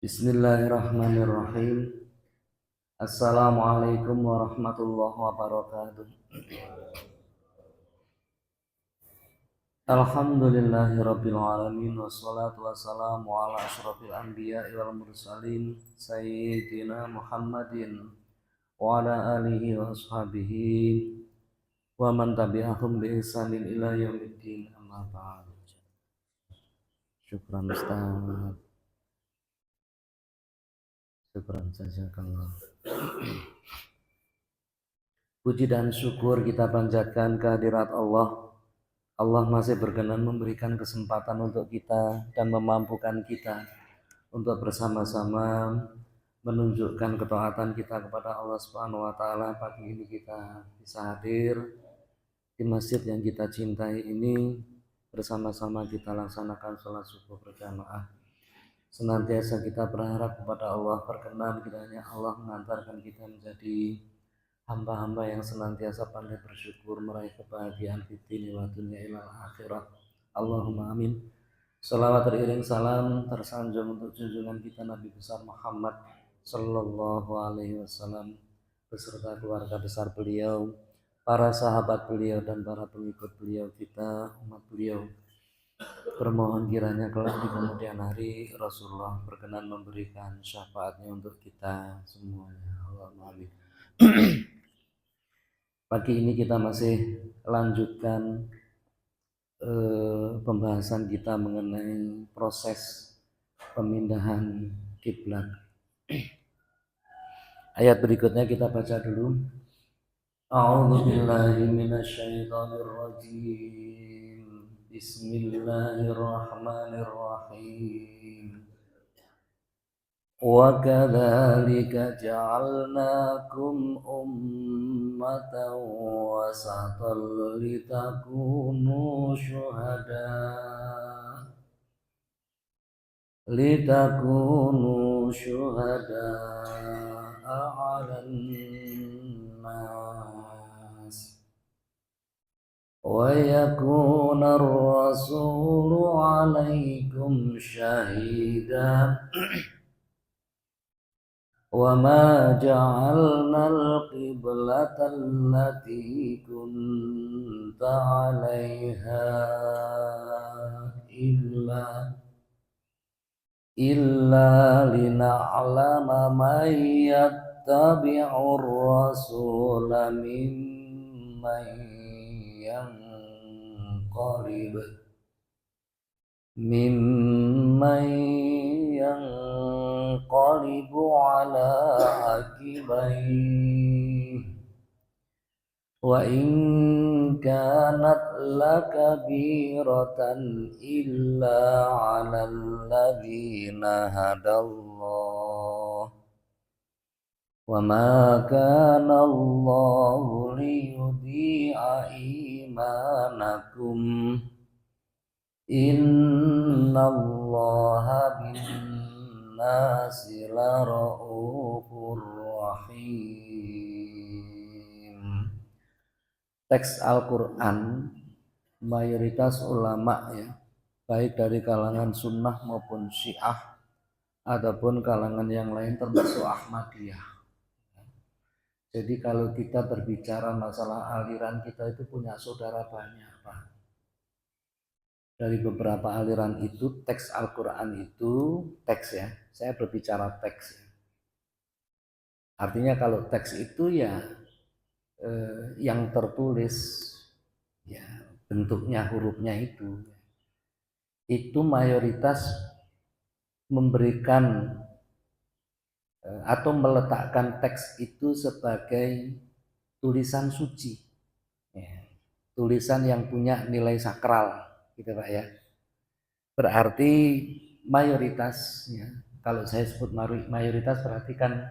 Bismillahirrahmanirrahim. Assalamualaikum warahmatullahi wabarakatuh. Alhamdulillahirabbil alamin wassalatu wassalamu ala asyrofil anbiya'i wal mursalin sayyidina Muhammadin wa ala alihi wa ashabihi wa man tabi'ahum bi ihsanin ila yaumiddin, amma ba'd. Syukran Ustaz. Syukran jazakallah. Puji dan syukur kita panjatkan kehadirat Allah. Allah masih berkenan memberikan kesempatan untuk kita dan memampukan kita untuk bersama-sama menunjukkan ketaatan kita kepada Allah Subhanahu wa taala. Pagi ini kita bisa hadir di masjid yang kita cintai ini, bersama-sama kita laksanakan sholat subuh berjamaah. Senantiasa kita berharap kepada Allah, berkenan kiranya Allah mengantarkan kita menjadi hamba-hamba yang senantiasa pandai bersyukur, meraih kebahagiaan di dunia wa dunia ilal akhirah. Allahumma amin. Salawat teriring salam tersanjung untuk junjungan kita Nabi besar Muhammad sallallahu alaihi wasallam beserta keluarga besar beliau, para sahabat beliau dan para pengikut beliau, kita umat beliau. Bermohon kiranya kelak di kemudian hari Rasulullah berkenan memberikan syafaatnya untuk kita semuanya. Allahumma amin. Pagi ini kita masih lanjutkan pembahasan kita mengenai proses pemindahan kiblat. Ayat berikutnya kita baca dulu. A'udzubillahi minasyaitonirrajim. Bismillahirrahmanirrahim. وَكَذَلِكَ جَعَلْنَاكُمْ أُمَّةً وَسَطًا لِتَكُونُوا شُهَدَاءَ عَلَى النَّاسِ وَيَكُونَ الرَّسُولُ عَلَيْكُمْ شَهِيدًا وَمَا جَعَلْنَا الْقِبْلَةَ الَّتِي كُنْتَ عَلَيْهَا إِلَّا لِنَعْلَمَ مَنْ يَتَّبِعُ الرَّسُولَ مِمَّنْ ينقلب على عقبيه وإن كانت لكبيرة إلا على الذين هدى الله وما كان الله ليضيع إيمانكم Innallaha bin-nasi lara'ufur rahim. Teks Al-Quran mayoritas ulama ya, baik dari kalangan sunnah maupun syiah ataupun kalangan yang lain termasuk Ahmadiyah. Jadi kalau kita berbicara masalah aliran, kita itu punya saudara banyak, Pak. Dari beberapa aliran itu, teks Al-Quran itu teks ya, saya berbicara teks ya. Artinya kalau teks itu ya yang tertulis ya, bentuknya hurufnya itu mayoritas memberikan atau meletakkan teks itu sebagai tulisan suci ya, tulisan yang punya nilai sakral gitu Pak ya. Berarti mayoritas ya, kalau saya sebut mayoritas berarti kan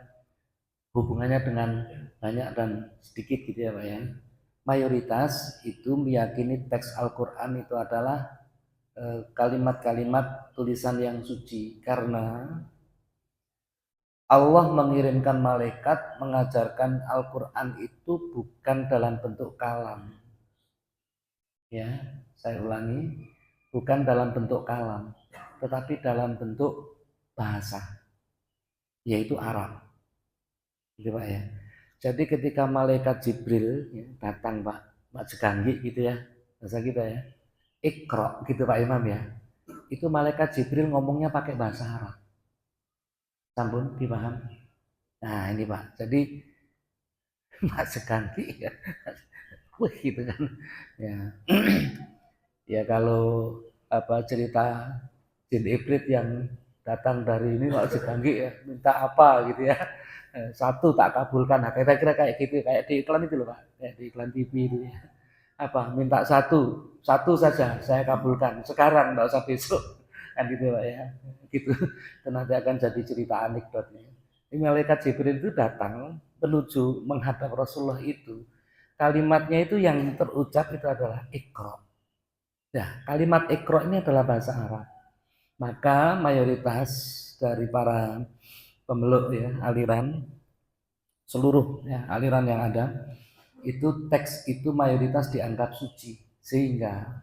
hubungannya dengan banyak dan sedikit gitu ya Pak ya. Mayoritas itu meyakini teks Al-Quran itu adalah kalimat-kalimat tulisan yang suci, karena Allah mengirimkan malaikat mengajarkan Al-Quran itu bukan dalam bentuk kalam. Ya, saya ulangi, bukan dalam bentuk kalam, tetapi dalam bentuk bahasa. yaitu Arab. Gitu Pak ya. Jadi ketika malaikat Jibril ya, datang Pak Jeganggi gitu ya, bahasa kita ya, Iqra gitu Pak Imam ya. Itu malaikat Jibril ngomongnya pakai bahasa Arab. Sampun dipaham? Nah ini Pak, jadi Pak Jeganggi ya, wah gitu kan. Ya, ya kalau apa cerita jin iblis yang datang dari ini Pak Jeganggi ya, minta apa gitu ya. Satu tak kabulkan. Nah, kira-kira kayak gitu, kayak di iklan itu loh Pak, kayak di iklan TV itu ya. Apa minta satu saja saya kabulkan sekarang, nggak usah besok, kan gitu Pak ya, gitu. Itu nanti akan jadi cerita anekdotnya. Ini malaikat Jibril itu datang menuju menghadap Rasulullah itu, kalimatnya itu yang terucap itu adalah Iqra. Nah, kalimat Iqra ini adalah bahasa Arab. Maka mayoritas dari para pemeluk ya aliran, seluruh ya aliran yang ada itu teks itu mayoritas dianggap suci, sehingga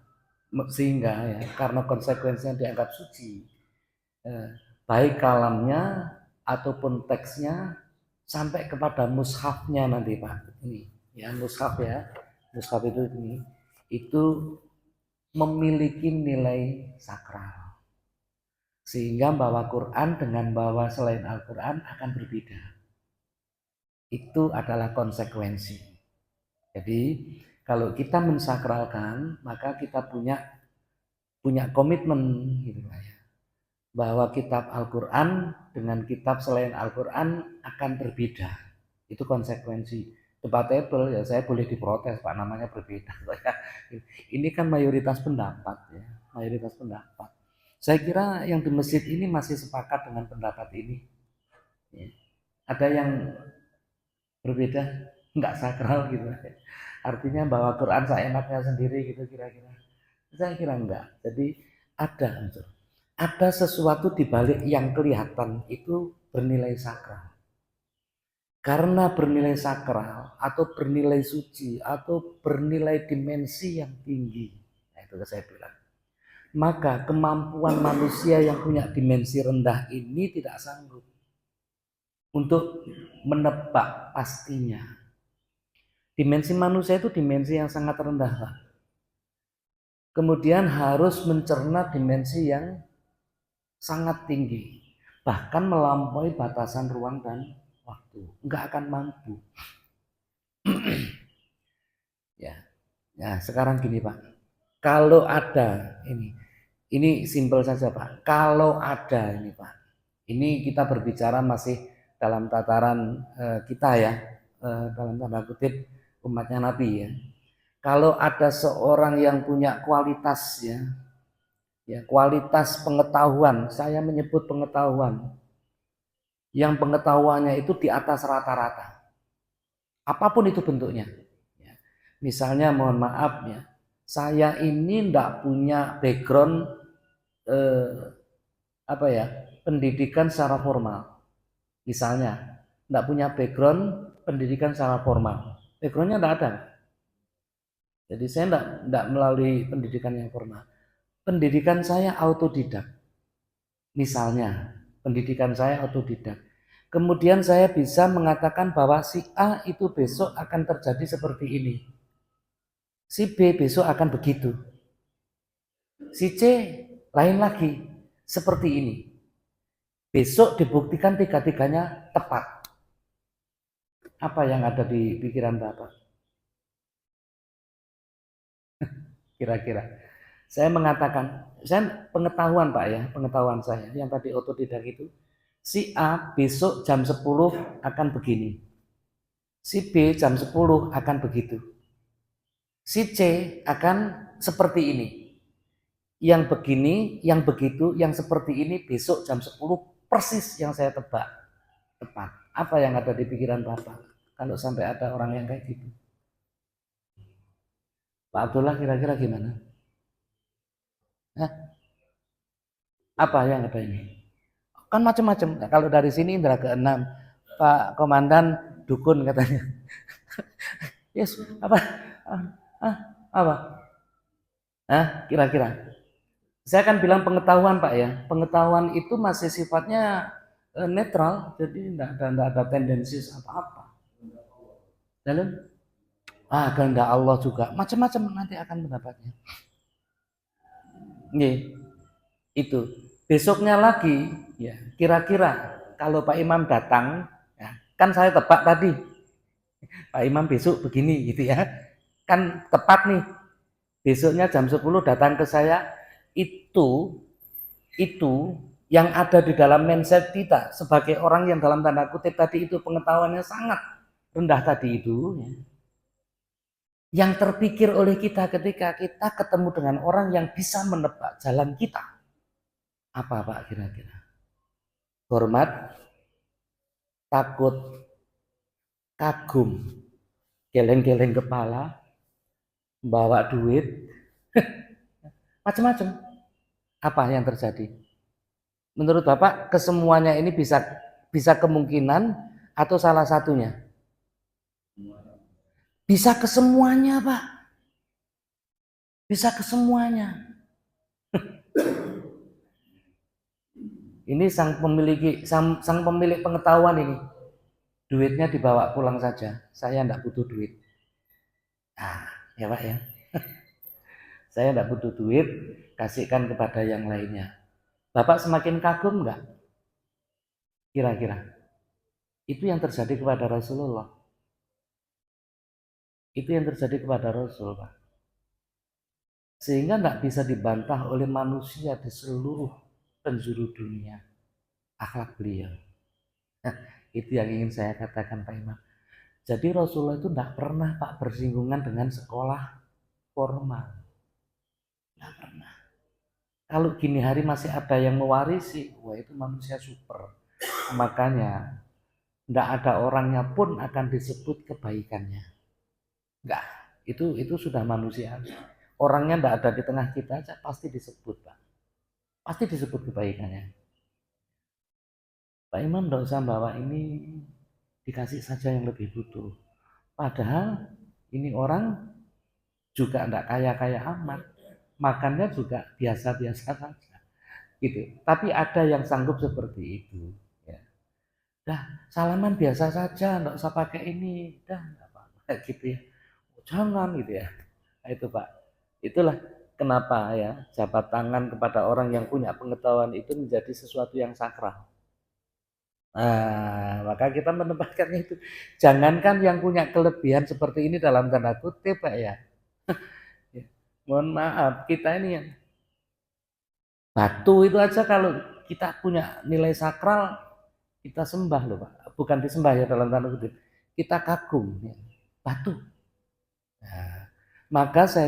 ya karena konsekuensinya dianggap suci, baik kalamnya ataupun teksnya sampai kepada mushafnya nanti Pak, ini ya mushaf ya, mushaf itu ini itu memiliki nilai sakral, sehingga bawa Quran dengan bawa selain Al-Quran akan berbeda. Itu adalah konsekuensi. Jadi kalau kita mensakralkan, maka kita punya komitmen gitu ya, bahwa kitab Al-Quran dengan kitab selain Al-Quran akan berbeda. Itu konsekuensi. Debatable ya, saya boleh diprotes Pak, namanya berbeda. Ini kan mayoritas pendapat ya, mayoritas pendapat. Saya kira yang di masjid ini masih sepakat dengan pendapat ini. Ya. Ada yang berbeda, nggak sakral gitu. Artinya bahwa Quran seenaknya sendiri gitu kira-kira. Saya kira enggak. Jadi ada unsur. Ada sesuatu di balik yang kelihatan itu bernilai sakral. Karena bernilai sakral atau bernilai suci atau bernilai dimensi yang tinggi. Nah, itu saya bilang. Maka kemampuan manusia yang punya dimensi rendah ini tidak sanggup untuk menebak pastinya. Dimensi manusia itu dimensi yang sangat rendah, Pak. Kemudian harus mencerna dimensi yang sangat tinggi, bahkan melampaui batasan ruang dan waktu. Enggak akan mampu. Ya, ya sekarang gini Pak. Kalau ada ini simpel saja Pak. Kalau ada ini Pak, ini kita berbicara masih dalam tataran kita ya, dalam tanda kutip umatnya Nabi ya. Kalau ada seorang yang punya kualitas ya kualitas pengetahuan, saya menyebut pengetahuan, yang pengetahuannya itu di atas rata-rata, apapun itu bentuknya. Ya. Misalnya mohon maaf ya, saya ini tidak punya background apa ya pendidikan secara formal, misalnya tidak punya background pendidikan secara formal, backgroundnya tidak ada. Jadi saya tidak melalui pendidikan yang formal. Pendidikan saya autodidak. Misalnya, pendidikan saya autodidak. Kemudian saya bisa mengatakan bahwa si A itu besok akan terjadi seperti ini. Si B besok akan begitu. Si C lain lagi, seperti ini. Besok dibuktikan tiga-tiganya tepat. Apa yang ada di pikiran Bapak? Kira-kira. Saya mengatakan, saya pengetahuan Pak ya, pengetahuan saya yang tadi otodidak itu, si A besok jam 10 akan begini, si B jam 10 akan begitu, si C akan seperti ini, yang begini, yang begitu, yang seperti ini besok jam 10 persis yang saya tebak, tepat. Apa yang ada di pikiran Bapak kalau sampai ada orang yang kayak gitu? Pak Abdullah kira-kira gimana? Hah? Apa yang ada ini? Kan macam-macam. Nah, kalau dari sini indra keenam, Pak Komandan dukun katanya. Yes, apa? Ah, apa? Kira-kira. Saya akan bilang pengetahuan Pak ya. Pengetahuan itu masih sifatnya netral, jadi tidak ada tendensi apa-apa. Dalam kehendak Allah juga macam-macam nanti akan mendapatnya. Nih, itu. Besoknya lagi, ya kira-kira kalau Pak Imam datang, ya, kan saya tebak tadi, Pak Imam besok begini gitu ya, kan tepat nih. Besoknya jam 10 datang ke saya, itu yang ada di dalam mindset kita sebagai orang yang dalam tanda kutip tadi itu pengetahuannya sangat rendah tadi itu, ya. Yang terpikir oleh kita ketika kita ketemu dengan orang yang bisa menebak jalan kita, apa Pak kira-kira? Hormat, takut, kagum, geleng-geleng kepala, bawa duit, macam-macam. Apa yang terjadi? Menurut Bapak kesemuanya ini bisa kemungkinan atau salah satunya? Bisa kesemuanya Pak, bisa kesemuanya. Ini sang pemilik pengetahuan ini. Duitnya dibawa pulang saja. Saya tidak butuh duit. Nah, ya Pak ya. Saya tidak butuh duit, kasihkan kepada yang lainnya. Bapak semakin kagum enggak? Kira-kira. Itu yang terjadi kepada Rasulullah. Itu yang terjadi kepada Rasul, Pak. Sehingga tidak bisa dibantah oleh manusia di seluruh penjuru dunia. Akhlak beliau. Nah, itu yang ingin saya katakan Pak Imam. Jadi Rasulullah itu tidak pernah Pak bersinggungan dengan sekolah formal. Tidak pernah. Kalau gini hari masih ada yang mewarisi, wah itu manusia super. Makanya tidak ada orangnya pun akan disebut kebaikannya. Enggak, itu sudah manusia. Orangnya tidak ada di tengah kita aja pasti disebut Pak. Pasti disebut kebaikannya. Pak Imam tidak usah bawa ini, dikasih saja yang lebih butuh. Padahal ini orang juga tidak kaya-kaya amat, makannya juga biasa-biasa saja, gitu. Tapi ada yang sanggup seperti itu. Ya. Dah salaman biasa saja, tidak usah pakai ini, dah nggak apa-apa, gitu ya. Jangan gitu ya. Nah, itu Pak. Itulah kenapa ya jabat tangan kepada orang yang punya pengetahuan itu menjadi sesuatu yang sakral. Nah, maka kita menempatkannya itu. Jangankan yang punya kelebihan seperti ini dalam tanda kutip Pak ya. Ya, mohon maaf, kita ini yang batu itu aja kalau kita punya nilai sakral, kita sembah loh Pak. Bukan disembah ya dalam tanda kutip. Kita kagum. Ya. Batu. Nah, maka saya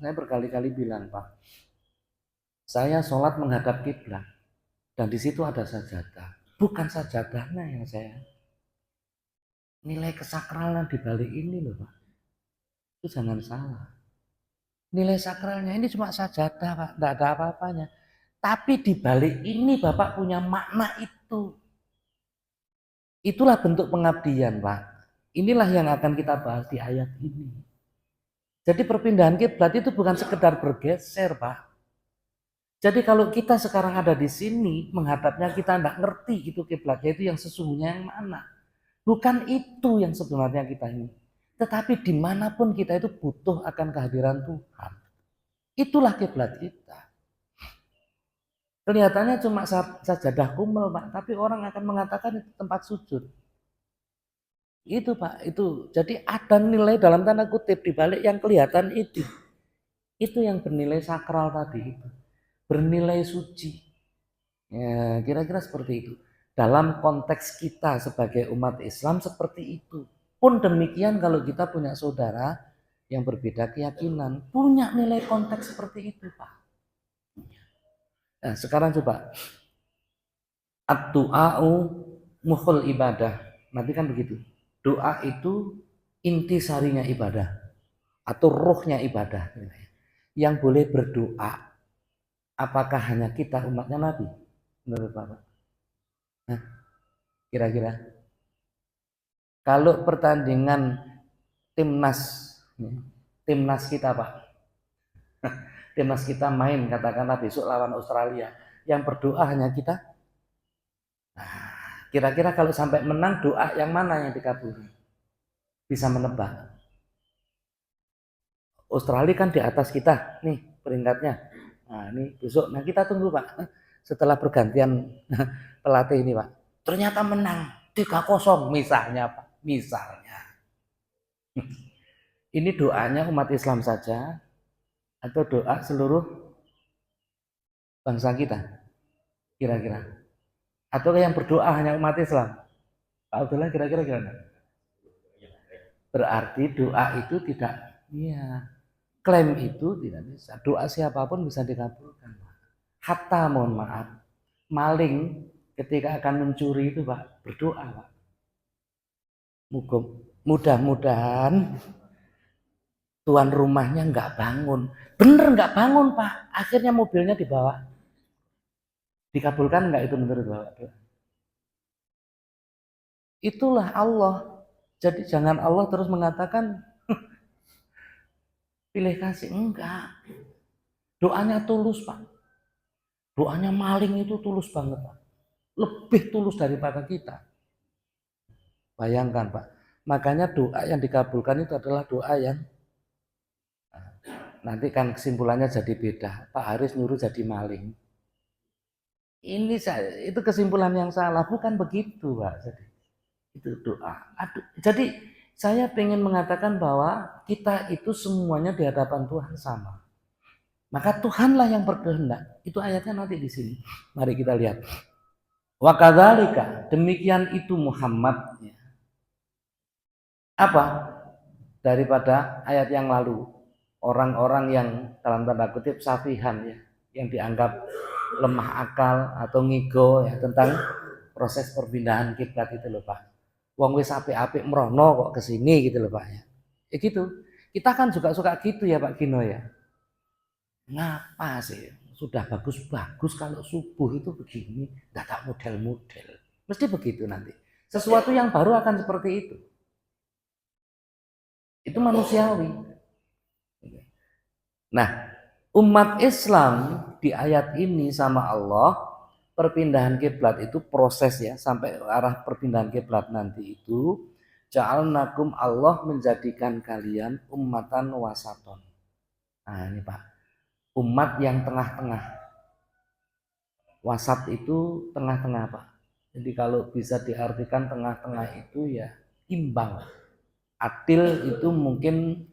berkali-kali bilang Pak, saya sholat menghadap kiblat dan di situ ada sajadah. Bukan sajadahnya yang saya nilai kesakralan di balik ini loh Pak. Itu jangan salah. Nilai sakralnya ini cuma sajadah Pak, tidak ada apa-apanya. Tapi di balik ini Bapak punya makna itu. Itulah bentuk pengabdian Pak. Inilah yang akan kita bahas di ayat ini. Jadi perpindahan kiblat itu bukan sekedar bergeser Pak. Jadi kalau kita sekarang ada di sini, menghadapnya kita tidak ngerti itu kiblatnya itu yang sesungguhnya yang mana. Bukan itu yang sebenarnya kita ini. Tetapi dimanapun kita itu butuh akan kehadiran Tuhan. Itulah kiblat kita. Kelihatannya cuma sajadah kumel Pak, tapi orang akan mengatakan itu tempat sujud. Itu Pak, itu. Jadi ada nilai dalam tanda kutip di balik yang kelihatan itu. Itu yang bernilai sakral tadi itu. Bernilai suci. Ya, kira-kira seperti itu. Dalam konteks kita sebagai umat Islam seperti itu. Pun demikian kalau kita punya saudara yang berbeda keyakinan, punya nilai konteks seperti itu, Pak. Nah, sekarang coba ad-du'a'u mukhul ibadah. Nanti kan begitu. Doa itu inti sarinya ibadah atau rohnya ibadah. Yang boleh berdoa apakah hanya kita umatnya Nabi? Menurut Bapak? Nah, kira-kira kalau pertandingan timnas, timnas kita Pak, timnas kita main katakanlah besok lawan Australia, yang berdoa hanya kita. Nah, Kira-kira kalau sampai menang, doa yang mana yang dikabulkan? Bisa menebak. Australia kan di atas kita, nih peringkatnya. Nah, ini besok. Nah, kita tunggu, Pak. Setelah pergantian pelatih ini, Pak. Ternyata menang 3-0 misalnya, Pak. Misalnya. Ini doanya umat Islam saja atau doa seluruh bangsa kita? Kira-kira. Atau yang berdoa hanya umat Islam? Pak Abdullah kira-kira gimana? Berarti doa itu tidak, iya, klaim itu tidak bisa. Doa siapapun bisa dikabulkan. Hatta mohon maaf, maling ketika akan mencuri itu Pak, berdoa Pak. Mudah-mudahan tuan rumahnya nggak bangun. Bener nggak bangun Pak. Akhirnya mobilnya dibawa. Dikabulkan nggak itu menurut Bapak? Itulah Allah. Jadi jangan Allah terus mengatakan pilih kasih. Enggak. Doanya tulus Pak. Doanya maling itu tulus banget Pak. Lebih tulus daripada kita. Bayangkan Pak. Makanya doa yang dikabulkan itu adalah doa yang nanti kan kesimpulannya jadi beda. Pak Haris nyuruh jadi maling. Ini itu kesimpulan yang salah, bukan begitu Pak. Jadi itu doa. Jadi saya ingin mengatakan bahwa kita itu semuanya di hadapan Tuhan sama. Maka Tuhanlah yang berkehendak. Itu ayatnya nanti di sini. Mari kita lihat. Wa kadzalika, demikian itu Muhammad. Apa? Daripada ayat yang lalu. Orang-orang yang dalam tanda kutip safihan ya, yang dianggap lemah akal atau ngigo ya tentang proses perpindahan kiblat itu loh Pak. Wong wis apik-apik merono kok kesini gitu loh Pak ya. Ya gitu. Kita kan juga suka gitu ya Pak Gino ya. Ngapa sih? Sudah bagus-bagus kalau subuh itu begini, tak model-model. Mesti begitu nanti. Sesuatu yang baru akan seperti itu. Itu manusiawi. Nah, umat Islam di ayat ini sama Allah, perpindahan kiblat itu proses ya, sampai arah perpindahan kiblat nanti itu, ja'alnakum, Allah menjadikan kalian ummatan wasaton. Nah ini Pak, umat yang tengah-tengah. Wasat itu tengah-tengah Pak. Jadi kalau bisa diartikan tengah-tengah itu ya imbang. Adil itu mungkin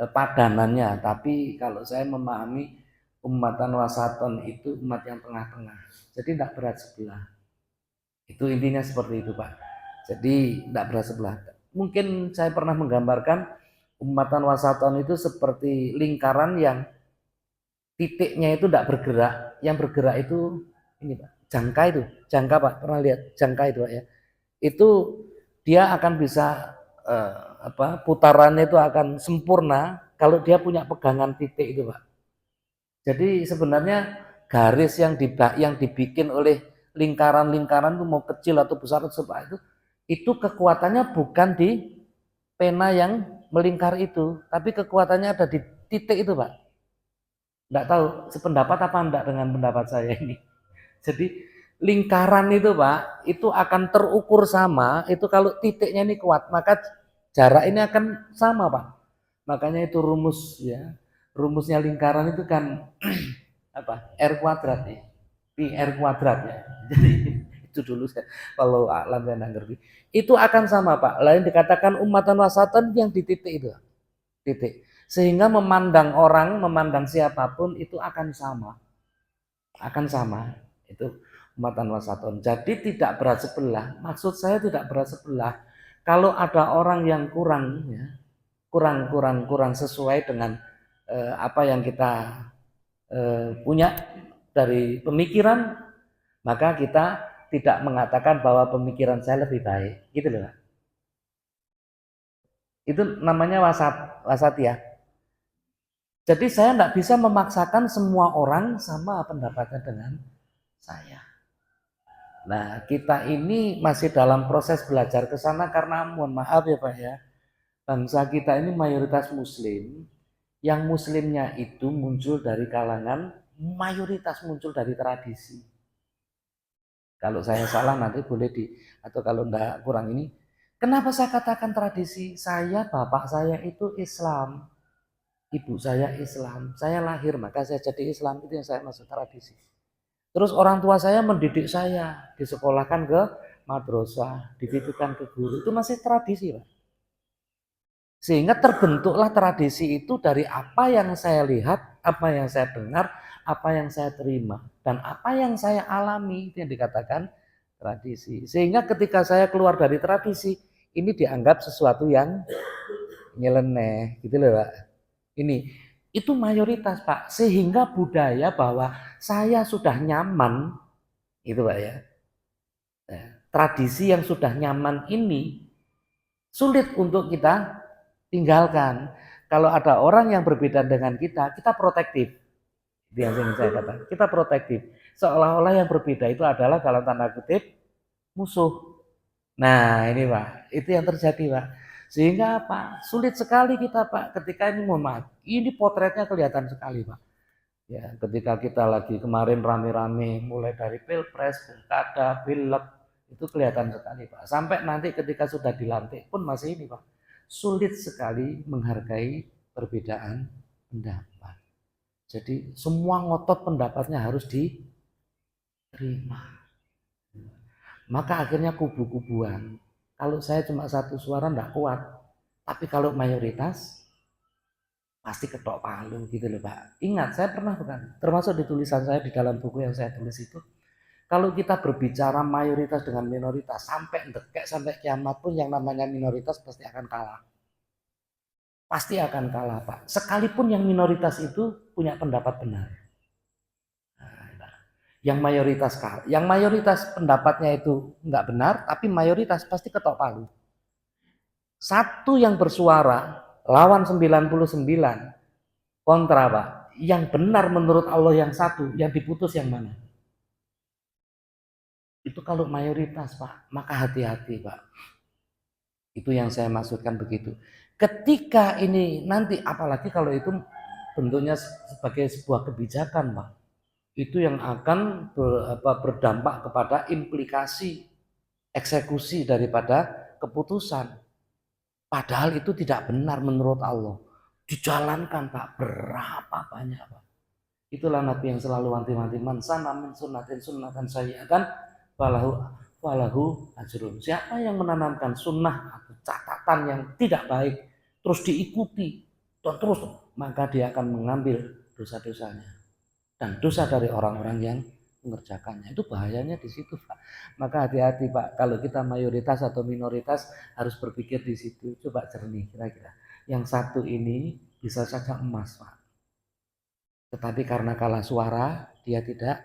padanannya, tapi kalau saya memahami umatan wasaton itu umat yang tengah-tengah. Jadi tidak berat sebelah. Itu intinya seperti itu Pak. Jadi tidak berat sebelah. Mungkin saya pernah menggambarkan umatan wasaton itu seperti lingkaran yang titiknya itu tidak bergerak, yang bergerak itu ini Pak, jangka itu, jangka Pak, pernah lihat jangka itu Pak ya? Itu dia akan bisa putarannya itu akan sempurna kalau dia punya pegangan titik itu Pak. Jadi sebenarnya garis yang dibikin oleh lingkaran-lingkaran itu mau kecil atau besar itu kekuatannya bukan di pena yang melingkar itu, tapi kekuatannya ada di titik itu Pak. Enggak tahu sependapat apa enggak dengan pendapat saya ini. Jadi lingkaran itu Pak, itu akan terukur sama, itu kalau titiknya ini kuat, maka jarak ini akan sama Pak. Makanya itu rumus ya. Rumusnya lingkaran itu kan apa? R kuadrat ya. Pi R kuadrat ya. Jadi itu dulu saya kalau alam saya enggak ngerti. Itu akan sama Pak. Lain dikatakan umatan wasatan yang di titik itu. Titik. Sehingga memandang orang, memandang siapapun itu akan sama. Akan sama. Itu umatan wasaton. Jadi tidak berat sebelah. Maksud saya tidak berat sebelah. Kalau ada orang yang kurang ya, kurang sesuai dengan apa yang kita punya dari pemikiran, maka kita tidak mengatakan bahwa pemikiran saya lebih baik, gitu loh. Itu namanya wasat ya. Jadi saya tidak bisa memaksakan semua orang sama pendapatnya dengan saya. Nah, kita ini masih dalam proses belajar ke sana karena mohon maaf ya Pak ya, bangsa kita ini mayoritas muslim, yang muslimnya itu muncul dari kalangan, mayoritas muncul dari tradisi. Kalau saya salah nanti boleh atau kalau enggak kurang ini. Kenapa saya katakan tradisi? Bapak saya itu Islam, ibu saya Islam, saya lahir maka saya jadi Islam, itu yang saya maksud tradisi. Terus orang tua saya mendidik saya, disekolahkan ke madrasah, dititipkan ke guru, itu masih tradisi, Pak. Sehingga terbentuklah tradisi itu dari apa yang saya lihat, apa yang saya dengar, apa yang saya terima, dan apa yang saya alami, itu yang dikatakan tradisi. Sehingga ketika saya keluar dari tradisi, ini dianggap sesuatu yang nyeleneh, gitu loh Pak. Ini, itu mayoritas Pak, sehingga budaya bahwa saya sudah nyaman, itu Pak ya. Tradisi yang sudah nyaman ini sulit untuk kita tinggalkan. Kalau ada orang yang berbeda dengan kita protektif. Itu yang saya katakan. Kita protektif. Seolah-olah yang berbeda itu adalah dalam tanda kutip musuh. Nah ini Pak, itu yang terjadi Pak. Sehingga apa? Sulit sekali kita Pak ketika ini mohon maaf. Ini potretnya kelihatan sekali Pak. Ya, ketika kita lagi kemarin rame-rame mulai dari pilpres, pilkada, pilek, itu kelihatan sekali Pak. Sampai nanti ketika sudah dilantik pun masih ini Pak. Sulit sekali menghargai perbedaan pendapat. Jadi semua ngotot pendapatnya harus diterima. Maka akhirnya kubu-kubuan. Kalau saya cuma satu suara enggak kuat. Tapi kalau mayoritas pasti ketok palu gitu loh Pak. Ingat saya pernah bukan, termasuk di tulisan saya di dalam buku yang saya tulis itu, kalau kita berbicara mayoritas dengan minoritas sampai dekek sampai kiamat pun yang namanya minoritas pasti akan kalah. Pasti akan kalah Pak. Sekalipun yang minoritas itu punya pendapat benar. Yang mayoritas pendapatnya itu nggak benar, tapi mayoritas pasti ketok palu. Satu yang bersuara lawan 99 kontra Pak. Yang benar menurut Allah yang satu, yang diputus yang mana? Itu kalau mayoritas Pak, maka hati-hati Pak. Itu yang saya maksudkan begitu. Ketika ini nanti, apalagi kalau itu bentuknya sebagai sebuah kebijakan Pak, itu yang akan berdampak kepada implikasi eksekusi daripada keputusan. Padahal itu tidak benar menurut Allah. Dijalankan Pak, berapa banyak Pak. Itulah Nabi yang selalu wanti-wanti, man sana min sunnatin sunnatan sayyi'atan falahu ajrun. Siapa yang menanamkan sunnah atau catatan yang tidak baik terus diikuti dan terus, maka dia akan mengambil dosa-dosanya dan dosa dari orang-orang yang mengerjakannya. Itu bahayanya di situ Pak. Maka hati-hati Pak, kalau kita mayoritas atau minoritas harus berpikir di situ. Coba jernih kira-kira. Yang satu ini bisa saja emas Pak, tetapi karena kalah suara dia tidak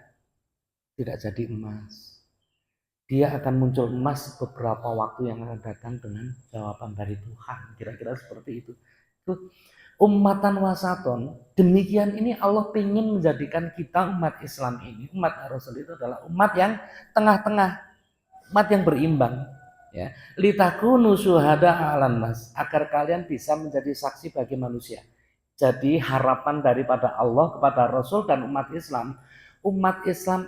jadi emas. Dia akan muncul emas beberapa waktu yang akan datang dengan jawaban dari Tuhan. Kira-kira seperti itu. Itu ummatan wasaton. Demikian ini Allah ingin menjadikan kita umat Islam ini, umat Rasul itu adalah umat yang tengah-tengah, umat yang berimbang. Ya, litakunu syuhada 'alan nas, agar kalian bisa menjadi saksi bagi manusia. Jadi harapan daripada Allah kepada Rasul dan umat Islam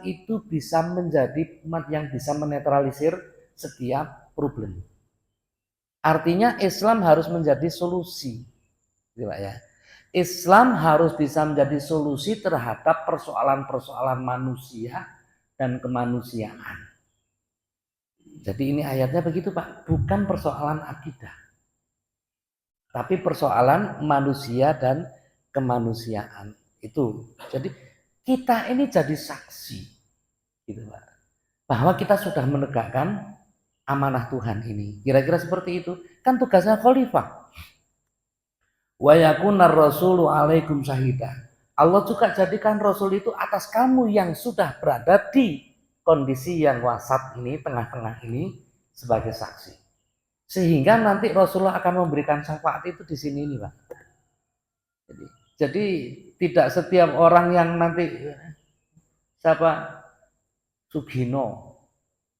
itu bisa menjadi umat yang bisa menetralisir setiap problem. Artinya Islam harus menjadi solusi, gitu Pak ya. Islam harus bisa menjadi solusi terhadap persoalan-persoalan manusia dan kemanusiaan. Jadi ini ayatnya begitu Pak, bukan persoalan akidah, tapi persoalan manusia dan kemanusiaan itu. Jadi kita ini jadi saksi, gitu Pak, bahwa kita sudah menegakkan amanah Tuhan ini. Kira-kira seperti itu. Kan tugasnya khalifah. Wa yakunar rasulu alaikum syahida. Allah juga jadikan Rasul itu atas kamu yang sudah berada di kondisi yang wasat ini, tengah-tengah ini, sebagai saksi. Sehingga nanti Rasulullah akan memberikan syafaat itu di sini nih Pak. Jadi tidak setiap orang yang nanti siapa Sugino,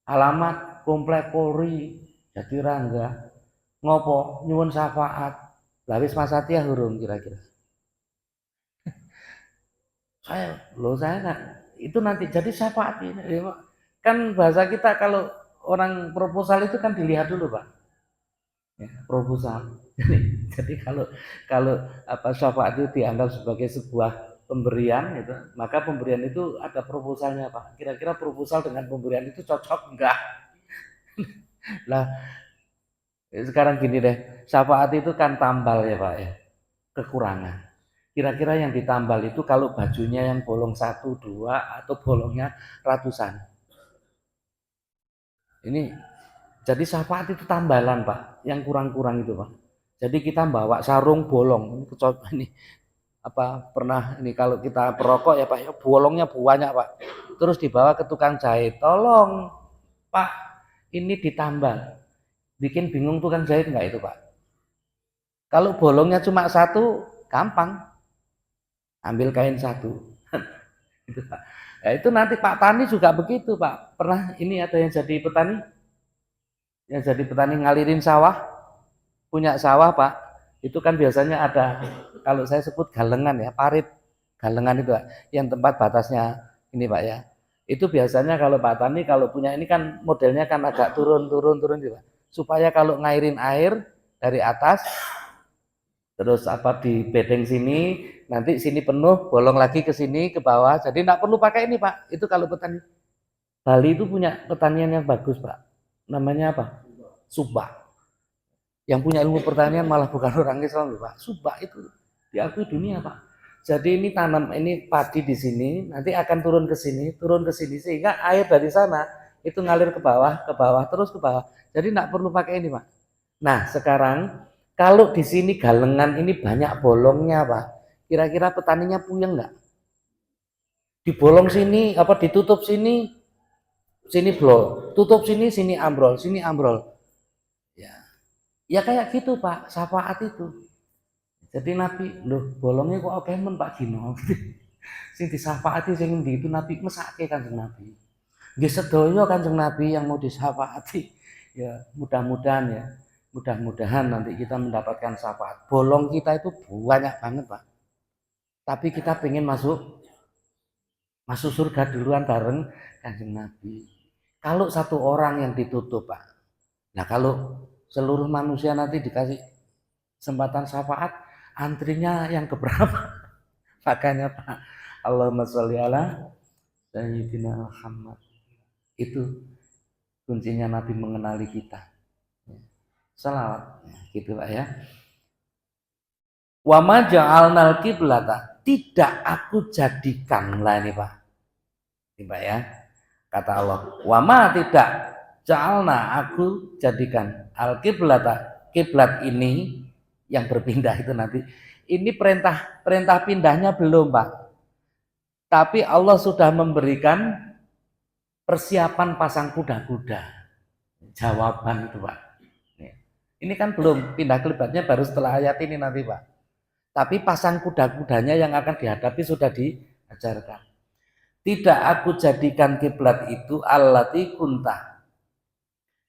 alamat komplek Polri, jadi Rangga, ngopo nyuwun syafaat, lawis masatia hurung kira-kira. Saya nggak, itu nanti jadi syafaat ini. Kan bahasa kita kalau orang proposal itu kan dilihat dulu Pak, ya, proposal. Jadi kalau kalau apa syafaat itu dianggap sebagai sebuah pemberian gitu, maka pemberian itu ada proposalnya Pak. Kira-kira proposal dengan pemberian itu cocok enggak? Lah sekarang gini deh, syafaat itu kan tambal ya Pak ya, kekurangan. Kira-kira yang ditambal itu kalau bajunya yang bolong satu dua atau bolongnya ratusan. Ini jadi syafaat itu tambalan Pak, yang kurang-kurang itu Pak. Jadi kita bawa sarung bolong, ini apa pernah ini kalau kita perokok ya Pak, ya bolongnya banyak Pak. Terus dibawa ke tukang jahit, tolong Pak, ini ditambal. Bikin bingung tukang jahit enggak itu Pak? Kalau bolongnya cuma satu, gampang, ambil kain satu. Itu Pak. Ya, itu nanti Pak Tani juga begitu Pak. Pernah ini ada yang jadi petani, ngalirin sawah, punya sawah Pak. Itu kan biasanya ada, kalau saya sebut galengan ya, parit galengan itu Pak, yang tempat batasnya ini Pak ya. Itu biasanya kalau Pak Tani kalau punya ini kan modelnya kan agak turun gitu Pak. Supaya kalau ngairin air dari atas terus apa di bedeng sini, nanti sini penuh, bolong lagi ke sini ke bawah. Jadi enggak perlu pakai ini Pak. Itu kalau petani Bali itu punya pertanian yang bagus Pak. Namanya apa? Subak. Yang punya ilmu pertanian malah bukan orang Islam loh Pak. Subak itu diakui dunia Pak. Jadi ini tanam ini padi di sini, nanti akan turun ke sini sehingga air dari sana itu ngalir ke bawah terus ke bawah. Jadi enggak perlu pakai ini Pak. Nah sekarang kalau di sini galengan ini banyak bolongnya Pak, kira-kira petaninya puyeng nggak? Di bolong sini apa ditutup sini, sini blol, tutup sini, sini ambrol, sini ambrol. Ya, ya kayak gitu Pak, syafaat itu. Jadi Nabi, loh bolongnya kok oke men Pak Gino. Sing disyafaati sing endi itu Nabi mesake Kanjeng Nabi. Nggih sedaya Kanjeng Nabi yang mau disyafaati. Ya, mudah-mudahan ya. Mudah-mudahan nanti kita mendapatkan syafaat. Bolong kita itu banyak banget Pak. Tapi kita pengen masuk surga duluan bareng Kanjeng Nabi. Kalau satu orang yang ditutup Pak. Nah kalau seluruh manusia nanti dikasih kesempatan syafaat, antrinya yang keberapa? Makanya Pak, Allahumma sholli ala Sayyidina Muhammad. Itu kuncinya Nabi mengenali kita. Salawat, gitu Pak ya. Wa ma ja'alnal qiblata, tidak aku jadikan lah ini Pak. Ini Pak ya. Kata Allah, wa ma tidak ja'alna aku jadikan al qiblata, kiblat ini yang berpindah itu nanti. Ini perintah pindahnya belum Pak. Tapi Allah sudah memberikan persiapan pasang kuda-kuda. Jawaban itu Pak. Ini kan belum, pindah kiblatnya baru setelah ayat ini nanti Pak. Tapi pasang kuda-kudanya yang akan dihadapi sudah diajarkan. Tidak aku jadikan kiblat itu allati kunta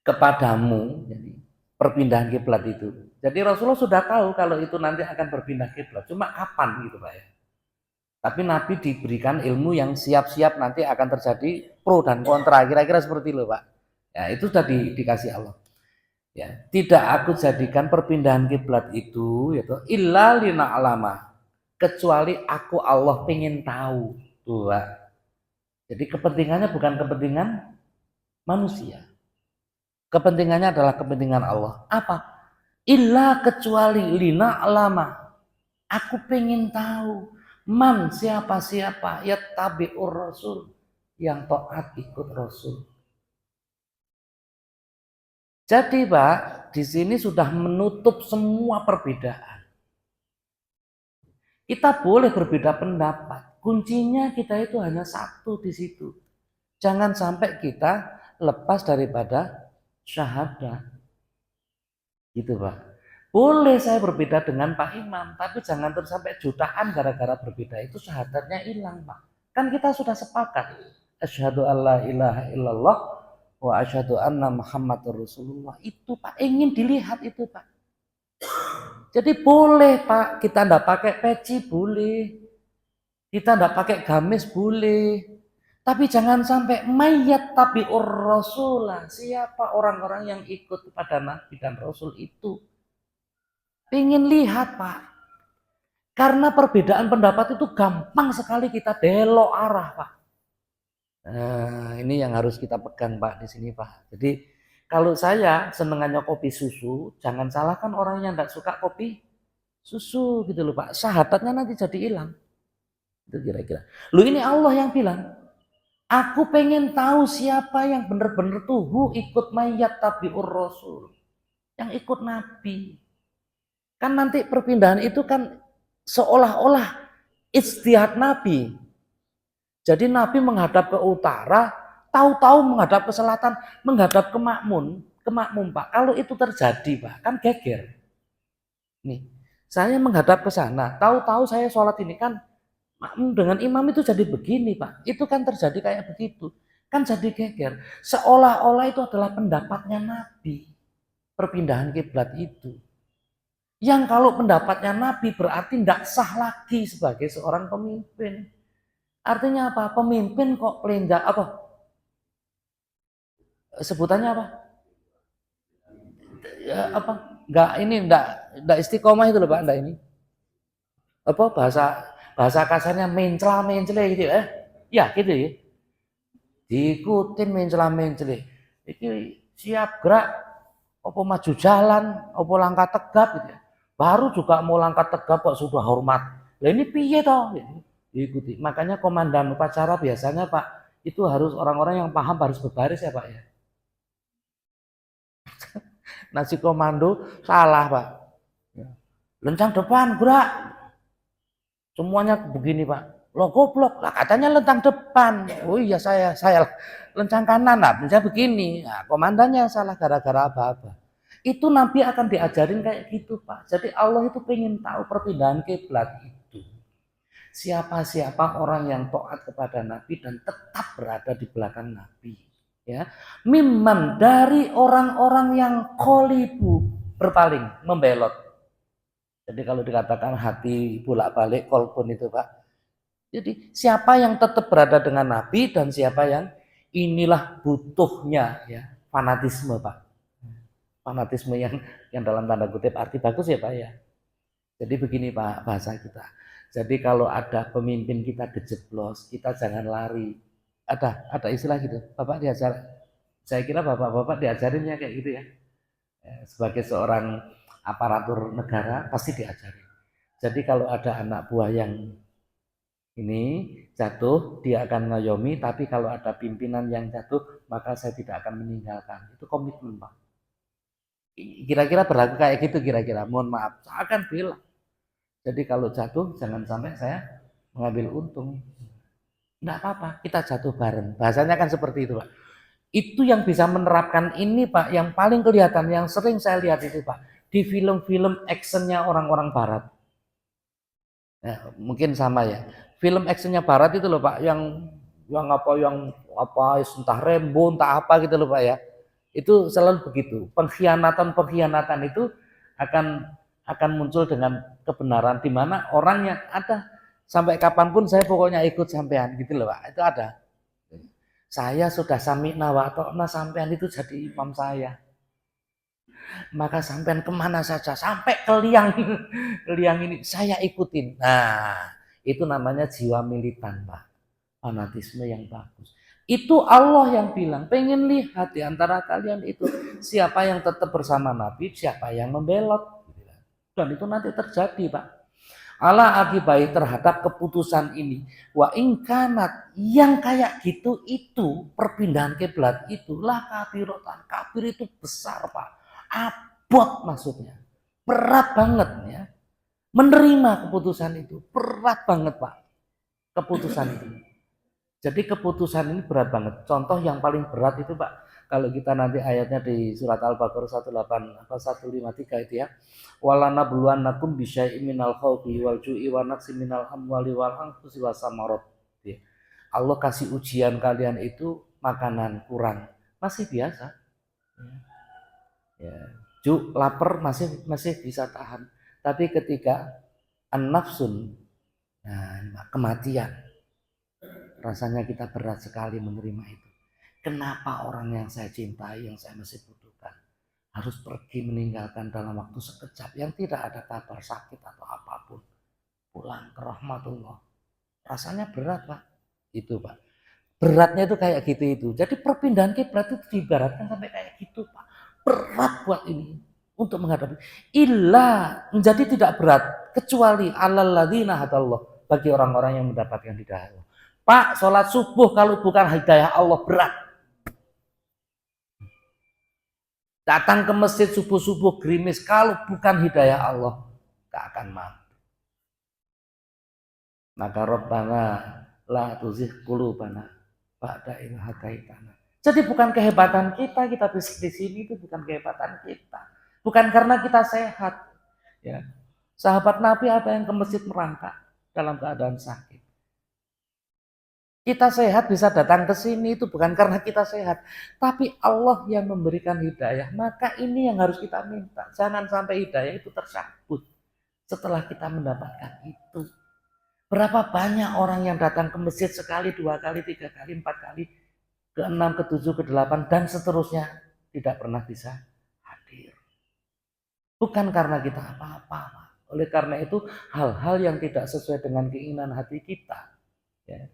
kepadamu, jadi perpindahan kiblat itu. Jadi Rasulullah sudah tahu kalau itu nanti akan berpindah kiblat. Cuma kapan gitu Pak ya. Tapi Nabi diberikan ilmu yang siap-siap nanti akan terjadi pro dan kontra. Kira-kira seperti itu Pak. Ya itu sudah dikasih Allah. Ya, tidak aku jadikan perpindahan kiblat itu yaitu illa lina alama, kecuali aku Allah pengen tahu tuh Pak. Jadi kepentingannya bukan kepentingan manusia, kepentingannya adalah kepentingan Allah. Apa? Illa kecuali lina alama, aku pengen tahu man siapa ya tabiur rasul, yang taat ikut Rasul. Jadi Pak, di sini sudah menutup semua perbedaan. Kita boleh berbeda pendapat. Kuncinya kita itu hanya satu di situ. Jangan sampai kita lepas daripada syahadat. Gitu Pak. Boleh saya berbeda dengan Pak Imam, tapi jangan terus sampai jutaan gara-gara berbeda itu syahadatnya hilang Pak. Kan kita sudah sepakat. Asyhadu alla ilaha illallah wa asyhadu anna Muhammadur Rasulullah. Itu Pak, ingin dilihat itu Pak. Jadi boleh Pak, kita ndak pakai peci boleh. Kita ndak pakai gamis boleh. Tapi jangan sampai mayat tabi'ur rasulah. Siapa orang-orang yang ikut kepada Nabi dan Rasul itu? Pengen lihat, Pak. Karena perbedaan pendapat itu gampang sekali kita belok arah, Pak. Nah, ini yang harus kita pegang, Pak, di sini, Pak. Jadi kalau saya senengannya kopi susu, jangan salahkan orang yang tidak suka kopi susu gitu loh, Pak. Sahabatnya nanti jadi hilang. Itu kira-kira. Lu ini Allah yang bilang, aku pengen tahu siapa yang benar-benar tuhu ikut mayat tabi'ur rasul. Yang ikut Nabi. Kan nanti perpindahan itu kan seolah-olah ijtihad Nabi. Jadi Nabi menghadap ke utara, tahu-tahu menghadap ke selatan, menghadap ke makmum, Pak. Kalau itu terjadi, Pak, kan geger. Nih, saya menghadap ke sana, tahu-tahu saya sholat ini kan makmum dengan imam itu jadi begini, Pak. Itu kan terjadi kayak begitu. Kan jadi geger. Seolah-olah itu adalah pendapatnya Nabi. Perpindahan kiblat itu. Yang kalau pendapatnya Nabi berarti tidak sah lagi sebagai seorang pemimpin. Artinya apa? Pemimpin kok pelindak apa? Sebutannya apa? Ya, apa? Enggak ini enggak istiqomah itu loh, Pak, enggak ini. Apa bahasa kasarnya mencela-mencele gitu ya. Ya, gitu ya. Diikutin mencela-mencele. Iki siap gerak apa maju jalan, apa langkah tegap gitu ya. Baru juga mau langkah tegap kok sudah hormat. Lah ini piye toh? Diikuti. Makanya komandan upacara biasanya, Pak, itu harus orang-orang yang paham harus berbaris ya, Pak ya. Nasi komando salah, Pak. Lencang depan, gerak. Semuanya begini, Pak. Lo goblok, lah katanya lentang depan. Oh iya saya lencang kanan, lah bisa begini. Nah, komandannya salah gara-gara apa-apa. Itu Nabi akan diajarin kayak gitu, Pak. Jadi Allah itu pengen tahu perpindahan kiblat itu. Siapa-siapa orang yang taat kepada Nabi dan tetap berada di belakang Nabi. Ya, mimman dari orang-orang yang kolibu berpaling, membelot. Jadi kalau dikatakan hati bolak-balik kolbun itu, Pak. Jadi siapa yang tetap berada dengan Nabi dan siapa yang inilah butuhnya ya, fanatisme, Pak. Fanatisme yang dalam tanda kutip arti bagus ya, Pak ya. Jadi begini, Pak, bahasa kita. Jadi kalau ada pemimpin kita kejeblos, kita jangan lari. Ada istilah gitu. Bapak diajar, saya kira bapak-bapak diajarinnya kayak gitu ya. Sebagai seorang aparatur negara pasti diajarin. Jadi kalau ada anak buah yang ini jatuh, dia akan ngayomi, tapi kalau ada pimpinan yang jatuh, maka saya tidak akan meninggalkan. Itu komitmen, Pak. Kira-kira berlaku kayak gitu kira-kira. Mohon maaf, saya akan bilang. Jadi kalau jatuh, jangan sampai saya mengambil untung. Enggak apa-apa, kita jatuh bareng. Bahasanya kan seperti itu, Pak. Itu yang bisa menerapkan ini, Pak, yang paling kelihatan, yang sering saya lihat itu, Pak, di film-film actionnya orang-orang Barat. Ya, mungkin sama ya. Film actionnya Barat itu loh, Pak, yang apa, entah Rembo, entah apa gitu loh, Pak ya. Itu selalu begitu. Pengkhianatan itu akan muncul dengan kebenaran di mana orangnya ada sampai kapanpun saya pokoknya ikut sampean gitu loh, Pak. Itu ada. Saya sudah sami'na wa ata'na, sampean itu jadi imam saya. Maka sampean kemana saja, sampai ke liang ini saya ikutin. Nah, itu namanya jiwa militan, Pak. Fanatisme yang bagus. Itu Allah yang bilang, pengen lihat di antara kalian itu siapa yang tetap bersama Nabi, siapa yang membelot. Dan itu nanti terjadi, Pak. Allah akibai terhadap keputusan ini. Wa ingkanat, yang kayak gitu itu perpindahan kiblat itu lah kabirotan. Kabir itu besar, Pak. Abot maksudnya. Berat banget ya. Menerima keputusan itu berat banget, Pak. Keputusan itu. Jadi keputusan ini berat banget. Contoh yang paling berat itu, Pak, kalau kita nanti ayatnya di surat Al-Baqarah 153 itu ya. Walana buluannakum bisyai'im minal khawfi wal ju'i wa naqsi minal amwali wal anfusi wasamarat. Allah kasih ujian kalian itu makanan kurang, masih biasa. Ya. Lapar masih bisa tahan. Tapi ketika an-nafsun, nah, kematian, rasanya kita berat sekali menerima itu. Kenapa orang yang saya cintai, yang saya masih butuhkan, harus pergi meninggalkan dalam waktu sekejap yang tidak ada kabar sakit atau apapun, pulang ke rahmatullah. Rasanya berat, Pak. Itu, Pak. Beratnya itu kayak gitu itu. Jadi perpindahan kiblat itu diibaratkan sampai kayak gitu, Pak. Berat buat ini untuk menghadapi. Illa menjadi tidak berat kecuali alal ladzina hadallah, bagi orang-orang yang mendapatkan hidayah Allah. Pak, sholat subuh kalau bukan hidayah Allah berat. Datang ke masjid subuh-subuh gerimis kalau bukan hidayah Allah gak akan mampu. Maka Rabbana la tuzigh qulubana ba'da idh hadaitana. Jadi bukan kehebatan kita bisa di sini, itu bukan kehebatan kita. Bukan karena kita sehat. Ya. Sahabat Nabi ada yang ke masjid merangkak dalam keadaan sakit. Kita sehat bisa datang ke sini itu bukan karena kita sehat, tapi Allah yang memberikan hidayah. Maka ini yang harus kita minta. Jangan sampai hidayah itu tersabut setelah kita mendapatkan itu. Berapa banyak orang yang datang ke masjid sekali, 2 kali, 3 kali, 4 kali, ke-6, ke-7, ke-8, dan seterusnya tidak pernah bisa hadir. Bukan karena kita apa-apa. Oleh karena itu hal-hal yang tidak sesuai dengan keinginan hati kita, ya,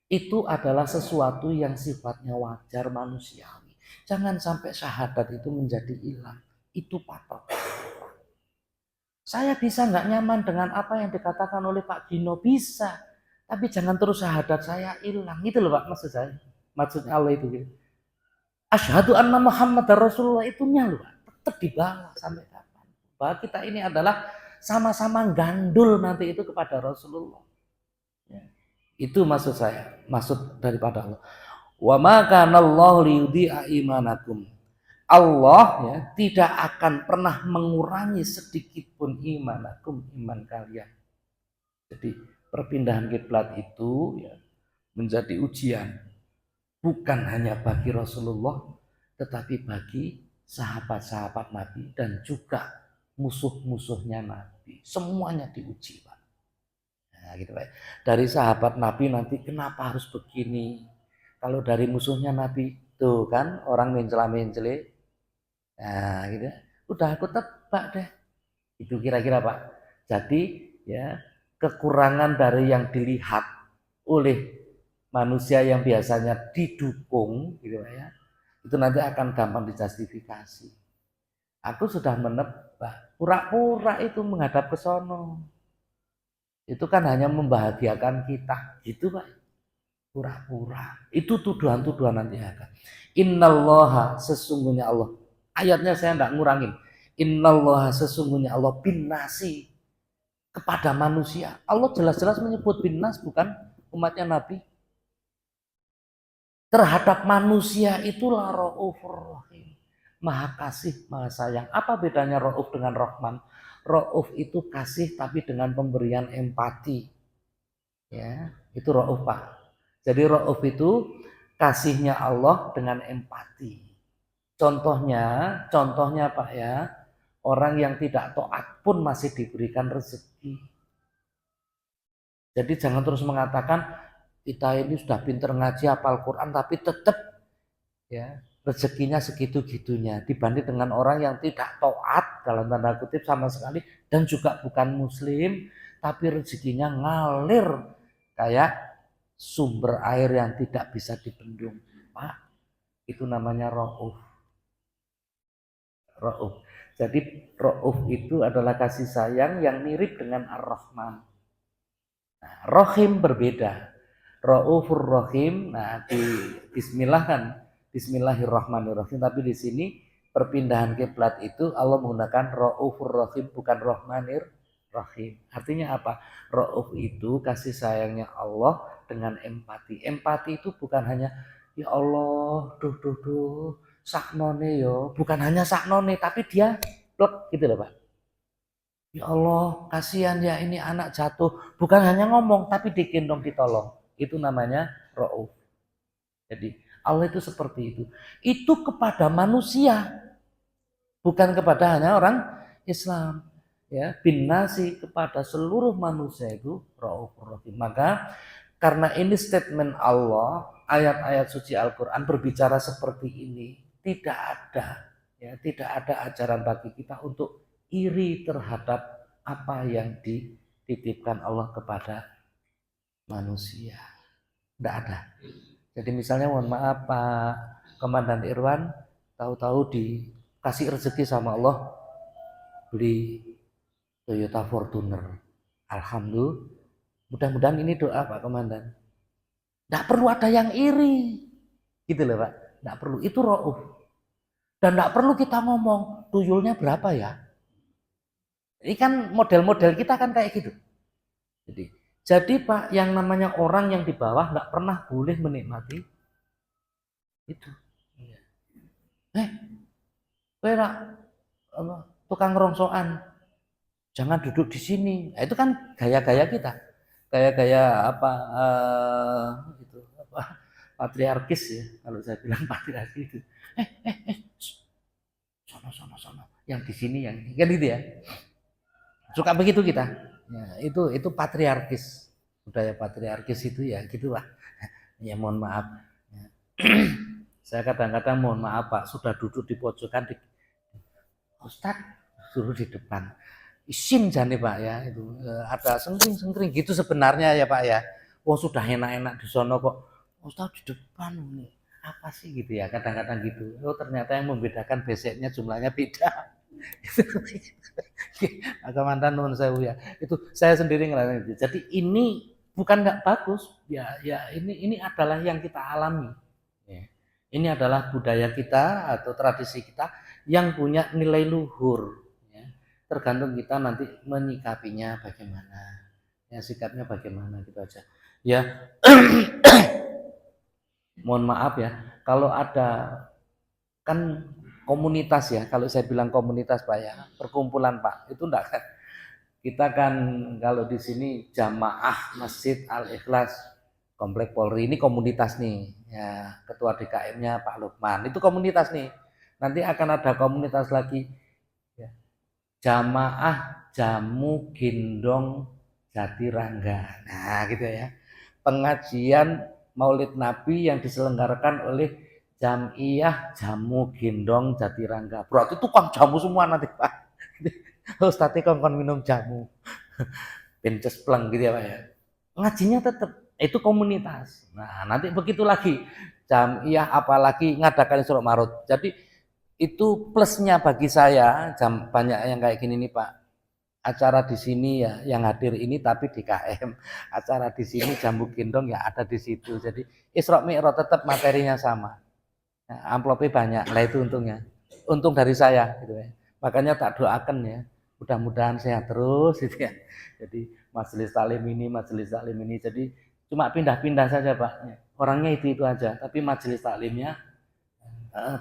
itu adalah sesuatu yang sifatnya wajar manusiawi. Jangan sampai syahadat itu menjadi hilang. Itu patok. Saya bisa nggak nyaman dengan apa yang dikatakan oleh Pak Gino, bisa. Tapi jangan terus syahadat saya hilang. Itu loh Pak maksud saya. Maksudnya Allah itu gitu. Asyhadu anna Muhammad Rasulullah itunya loh Pak. Tetap dibawa sampai kapan. Bahwa kita ini adalah sama-sama gandul nanti itu kepada Rasulullah. Ya. Itu maksud saya, maksud daripada Allah. Wa ma kana Allah liyudhi'a imanakum. Allah ya tidak akan pernah mengurangi sedikit pun imanakum, iman kalian. Jadi perpindahan kiblat itu ya menjadi ujian bukan hanya bagi Rasulullah tetapi bagi sahabat-sahabat Nabi dan juga musuh-musuhnya Nabi. Semuanya diuji, Pak. Nah, gitu Pak. Dari sahabat Nabi nanti kenapa harus begini? Kalau dari musuhnya Nabi, tuh kan orang mencela-mencele. Nah, gitu. Udah aku tebak deh. Itu kira-kira Pak. Jadi ya kekurangan dari yang dilihat oleh manusia yang biasanya didukung gitu ya. Itu nanti akan gampang dijustifikasi. Aku sudah menebak, pura-pura itu menghadap ke sono. Itu kan hanya membahagiakan kita, gitu Pak. Pura-pura. Itu tuduhan-tuduhan nanti akan. Innallaha sesungguhnya Allah. Ayatnya saya enggak ngurangin. Innallaha sesungguhnya Allah bin nasi kepada manusia. Allah jelas-jelas menyebut bin nas bukan umatnya Nabi. Terhadap manusia itulah Raufur Rahim. Maha kasih, maha sayang. Apa bedanya Rauf dengan Rahman? Rauf itu kasih tapi dengan pemberian empati. Ya, itu Rauf Pak. Jadi Rauf itu kasihnya Allah dengan empati. Contohnya Pak ya, orang yang tidak taat pun masih diberikan rezeki. Jadi jangan terus mengatakan kita ini sudah pinter ngaji hafal Quran tapi tetap ya rezekinya segitu-gitunya dibanding dengan orang yang tidak taat dalam tanda kutip sama sekali dan juga bukan muslim tapi rezekinya ngalir kayak sumber air yang tidak bisa dibendung. Pak, itu namanya Rauf. Rauf. Jadi Rauf itu adalah kasih sayang yang mirip dengan Ar-Rahman. Nah, Rahim berbeda. Raufur Rahim. Nah, di Bismillah kan Bismillahirrahmanirrahim. Tapi di sini perpindahan kiblat itu Allah menggunakan Raufur Rahim bukan Rahmanir Rahim. Artinya apa? Rauf itu kasih sayangnya Allah dengan empati. Empati itu bukan hanya ya Allah, duh, saknone yo, bukan hanya saknone tapi dia plek gitu loh Pak. Ya Allah, kasihan ya ini anak jatuh. Bukan hanya ngomong, tapi digendong, ditolong. Itu namanya Ra'uf. Jadi Allah itu seperti itu. Itu kepada manusia, bukan kepada hanya orang Islam. Ya, bin nasi kepada seluruh manusia itu Ra'ufur Rahim. Maka Karena ini statement Allah, ayat-ayat suci Al-Quran berbicara seperti ini. Tidak ada, ya, tidak ada ajaran bagi kita untuk iri terhadap apa yang dititipkan Allah kepada manusia. Tidak ada. Jadi misalnya mohon maaf Pak Komandan Irwan, tahu-tahu dikasih rezeki sama Allah beli Toyota Fortuner. Alhamdulillah. Mudah-mudahan ini doa Pak Komandan. Tidak perlu ada yang iri. Gitu loh Pak. Tidak perlu. Itu ra'uf. Dan tidak perlu kita ngomong tuyulnya berapa ya. Ini kan model-model kita kan kayak gitu. Jadi Pak, yang namanya orang yang di bawah nggak pernah boleh menikmati itu. Tukang rongsokan, jangan duduk di sini. Nah, itu kan gaya-gaya kita, gaya-gaya itu patriarkis ya. Kalau saya bilang patriarkis itu, sono, yang di sini yang kan gitu ya. Suka begitu kita. Ya, itu patriarkis, budaya patriarkis itu ya gitulah. Ya mohon maaf. Ya. Saya kadang-kadang mohon maaf Pak, sudah duduk di pojokan, Ustaz suruh di depan. Isin jane Pak ya, itu ada sengkring gitu sebenarnya ya Pak ya. Wah sudah enak-enak di sono kok Ustaz di depan nih. Apa sih gitu ya, kadang-kadang gitu. Oh ternyata yang membedakan beseknya jumlahnya beda. Agak mantan nun sewu ya. Itu saya sendiri ngerasain itu. Jadi ini bukan nggak bagus, ya ini adalah yang kita alami. Ya. Ini adalah budaya kita atau tradisi kita yang punya nilai luhur. Ya. Tergantung kita nanti menyikapinya bagaimana, ya sikapnya bagaimana gitu aja. Ya, mohon maaf ya, kalau ada kan komunitas ya, kalau saya bilang komunitas Pak ya, perkumpulan Pak, itu enggak kan. Kita kan kalau di sini Jamaah Masjid Al-Ikhlas Komplek Polri ini komunitas nih. Ya, ketua DKM-nya Pak Lukman. Itu komunitas nih. Nanti akan ada komunitas lagi ya. Jamaah Jamu Gendong Jatirangga. Nah, gitu ya. Pengajian Maulid Nabi yang diselenggarakan oleh Jamiyah Jamu Gendong Jatirangga. Berarti tukang jamu semua nanti Pak. Ustadz kon minum jamu. Pences pleng gitu ya Pak ya. Ngajinya tetap itu komunitas. Nah nanti begitu lagi. Jamiyah apalagi ngadakan Isra Mi'raj. Jadi itu plusnya bagi saya. Banyak yang kayak gini nih Pak. Acara di sini ya yang hadir ini tapi di KM. Acara di sini jamu gendong ya ada di situ. Jadi Isra Mi'raj tetap materinya sama. Nah, amplopnya banyak, lah itu untungnya. Untung dari saya gitu ya. Makanya tak doakan ya, mudah-mudahan sehat terus gitu ya. Jadi majelis taklim ini, jadi cuma pindah-pindah saja Pak. Orangnya itu aja, tapi majelis taklimnya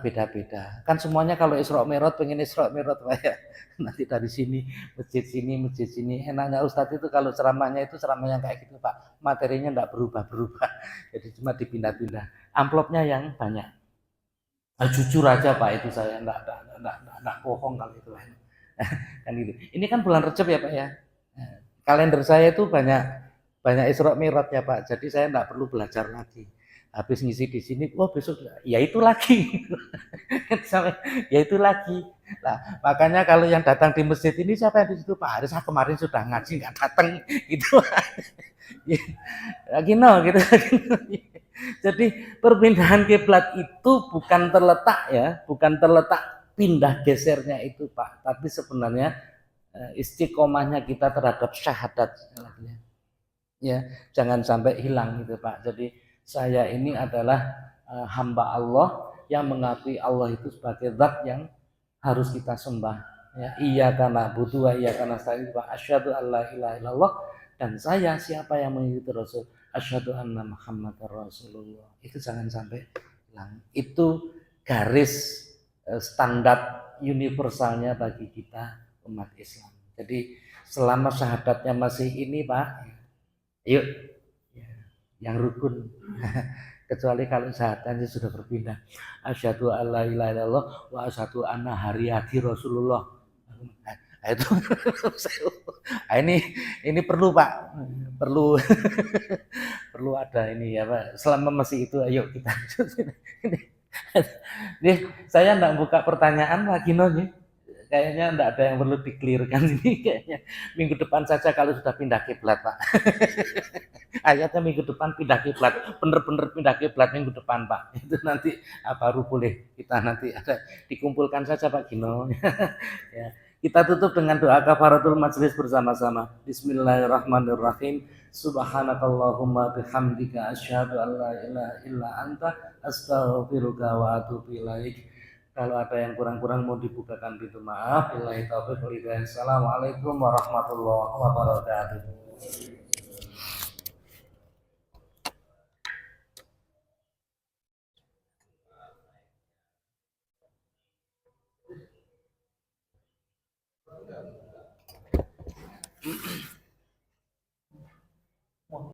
beda-beda. Kan semuanya kalau Isra Mi'raj pengen Isra Mi'raj Pak ya. Nanti dari sini, masjid sini. Enaknya Ustadz itu kalau ceramahnya itu ceramah yang kayak gitu Pak. Materinya enggak berubah-berubah. Jadi cuma dipindah-pindah. Amplopnya yang banyak. Jujur aja Pak itu saya enggak bohong kalau itu kan gitu. Ini kan bulan Rejab ya Pak ya. Kalender saya itu banyak Isra Mi'raj ya Pak. Jadi saya enggak perlu belajar lagi. Habis ngisi di sini, besok ya itu lagi. Ya itu lagi. Nah, makanya kalau yang datang di masjid ini siapa yang di situ Pak Haris kemarin sudah ngaji enggak datang gitu. Lagi no gitu. Jadi perpindahan kiblat itu bukan terletak pindah gesernya itu Pak, tapi sebenarnya istiqomahnya kita terhadap syahadat. Ya, jangan sampai hilang gitu Pak. Jadi saya ini adalah hamba Allah yang mengakui Allah itu sebagai zat yang harus kita sembah. Ya, iyyaka na'budu wa iyyaka nasta'in wa asyhadu an la ilaha illallah, dan saya siapa yang mengikuti Rasul asyhadu anna Muhammadar Rasulullah. Itu jangan sampai hilang. Itu garis standar universalnya bagi kita umat Islam. Jadi selama syahadatnya masih ini Pak, yuk yang rukun. Kecuali kalau syahadatnya sudah berpindah. Asyhadu alla ilaha illallah wa asyhadu anna hariyati Rasulullah. Nah, itu ini perlu Pak, perlu perlu ada ini ya Pak. Selama masih itu, ayo kita. Nih, saya enggak buka pertanyaan lagi nih. Kayaknya enggak ada yang perlu dikelirkan ini kayaknya. Minggu depan saja kalau sudah pindah kiblat, Pak. Ayatnya minggu depan pindah kiblat, bener-bener pindah kiblat minggu depan, Pak. Itu nanti baru boleh kita nanti ada dikumpulkan saja Pak Gino. Ya. Kita tutup dengan doa kafaratul majlis bersama-sama. Bismillahirrahmanirrahim. Subhanakallahumma bihamdika asyhadu an la ilaha illa anta astaghfiruka wa atubu ilaik. Kalau ada yang kurang-kurang mau dibukakan pintu maaf. Billahi taufiq wal hidayah. Assalamualaikum warahmatullahi wabarakatuh.